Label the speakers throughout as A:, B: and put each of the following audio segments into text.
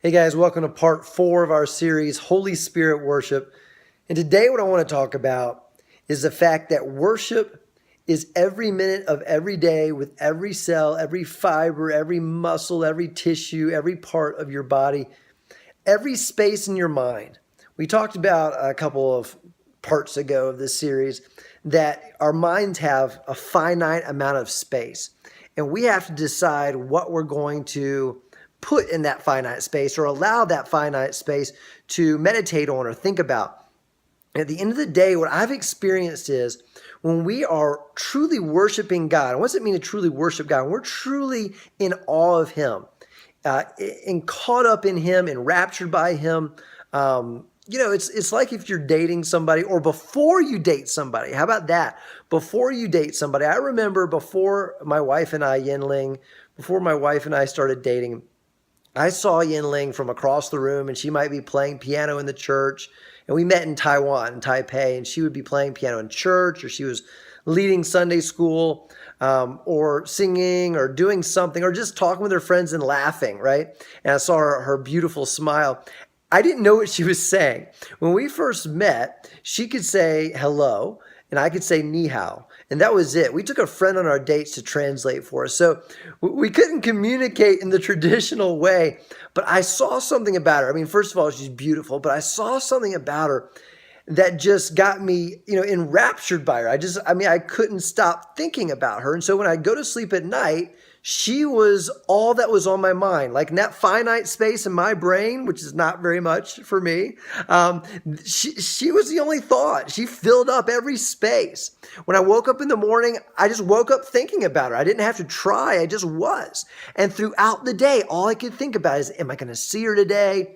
A: Hey guys, welcome to part 4 of our series, Holy Spirit Worship. And today what I want to talk about is the fact that worship is every minute of every day with every cell, every fiber, every muscle, every tissue, every part of your body, every space in your mind. We talked about a couple of parts ago of this series that our minds have a finite amount of space. And we have to decide what we're going to put in that finite space or allow that finite space to meditate on or think about. At the end of the day, what I've experienced is when we are truly worshiping God, and what does it mean to truly worship God? When we're truly in awe of Him, and caught up in Him, enraptured by Him. It's like if you're dating somebody or before you date somebody. How about that? Before you date somebody. I remember before my wife and I, Yinling, before my wife and I started dating, I saw Yinling from across the room, and she might be playing piano in the church. And we met in Taiwan, in Taipei, and she would be playing piano in church, or she was leading Sunday school, or singing, or doing something, or just talking with her friends and laughing, right? And I saw her beautiful smile. I didn't know what she was saying. When we first met, she could say hello, and I could say ni hao. And that was it. We took a friend on our dates to translate for us. So we couldn't communicate in the traditional way, but I saw something about her. I mean, first of all, she's beautiful, but I saw something about her that just got me, enraptured by her. I couldn't stop thinking about her. And so when I go to sleep at night, she was all that was on my mind. Like in that finite space in my brain, which is not very much for me, she was the only thought. She filled up every space. When I woke up in the morning, I just woke up thinking about her. I didn't have to try. I just was. And throughout the day, all I could think about is, am I going to see her today?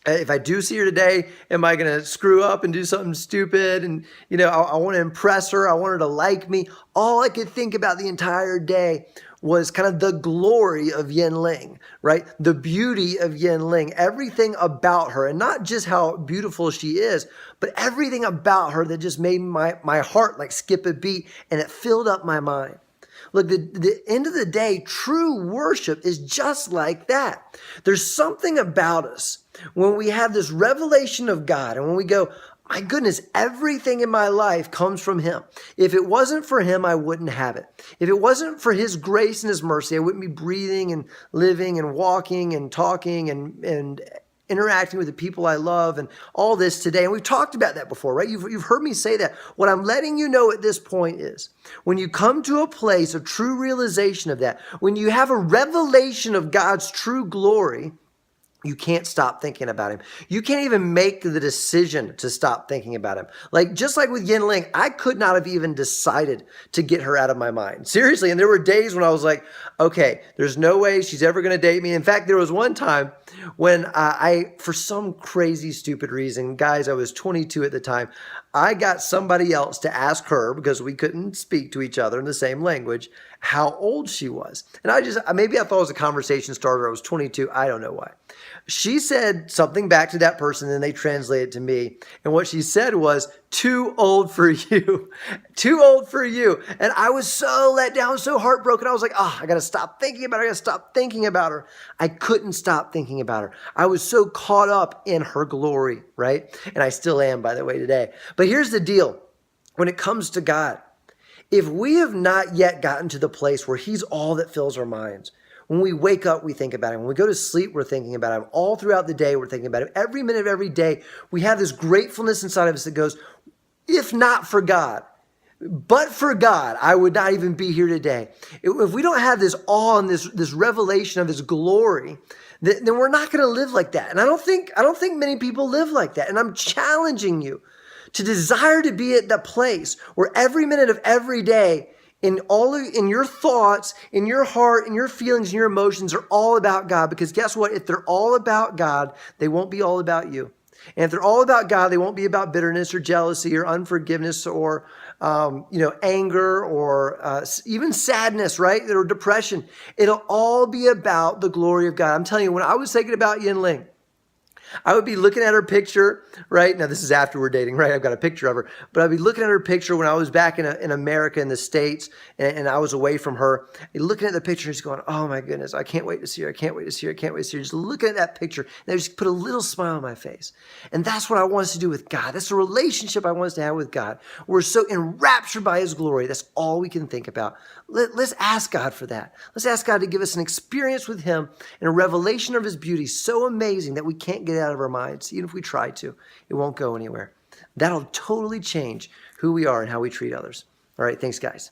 A: If I do see her today, am I going to screw up and do something stupid? And, I want to impress her. I want her to like me. All I could think about the entire day was kind of the glory of Yinling, right? The beauty of Yinling, everything about her, and not just how beautiful she is, but everything about her that just made my heart like skip a beat, and it filled up my mind. Look, the end of the day, true worship is just like that. There's something about us when we have this revelation of God and when we go, my goodness, everything in my life comes from Him. If it wasn't for Him, I wouldn't have it. If it wasn't for His grace and His mercy, I wouldn't be breathing and living and walking and talking and interacting with the people I love and all this today. And we've talked about that before, right? You've heard me say that. What I'm letting you know at this point is when you come to a place of true realization of that, when you have a revelation of God's true glory, you can't stop thinking about Him. You can't even make the decision to stop thinking about Him. Just like with Yinling, I could not have even decided to get her out of my mind. Seriously. And there were days when I was like, okay, there's no way she's ever going to date me. In fact, there was one time when for some crazy, stupid reason, guys, I was 22 at the time, I got somebody else to ask her, because we couldn't speak to each other in the same language, how old she was. And maybe I thought it was a conversation starter. I was 22. I don't know why. She said something back to that person, and they translated to me. And what she said was, too old for you. Too old for you. And I was so let down, so heartbroken. I was like, I got to stop thinking about her. I got to stop thinking about her. I couldn't stop thinking about her. I was so caught up in her glory, right? And I still am, by the way, today. But here's the deal. When it comes to God, if we have not yet gotten to the place where He's all that fills our minds, when we wake up, we think about Him. When we go to sleep, we're thinking about Him. All throughout the day, we're thinking about Him. Every minute of every day, we have this gratefulness inside of us that goes, if not for God, but for God, I would not even be here today. If we don't have this awe and this revelation of His glory, then we're not going to live like that. And I don't think many people live like that. And I'm challenging you to desire to be at the place where every minute of every day, in your thoughts, in your heart, in your feelings, and your emotions are all about God. Because guess what? If they're all about God, they won't be all about you. And if they're all about God, they won't be about bitterness or jealousy or unforgiveness or anger or even sadness, right? Or depression. It'll all be about the glory of God. I'm telling you, when I was thinking about Yinling, I would be looking at her picture, right? Now, this is after we're dating, right? I've got a picture of her. But I'd be looking at her picture when I was back in America, in the States, and I was away from her. And looking at the picture, just going, oh my goodness, I can't wait to see her. I can't wait to see her. I can't wait to see her. Just looking at that picture, and I just put a little smile on my face. And that's what I want us to do with God. That's the relationship I want us to have with God. We're so enraptured by his glory. That's all we can think about. Let's ask God for that. Let's ask God to give us an experience with him and a revelation of his beauty so amazing that we can't get out of our minds. Even if we try to, it won't go anywhere. That'll totally change who we are and how we treat others. All right, thanks, guys.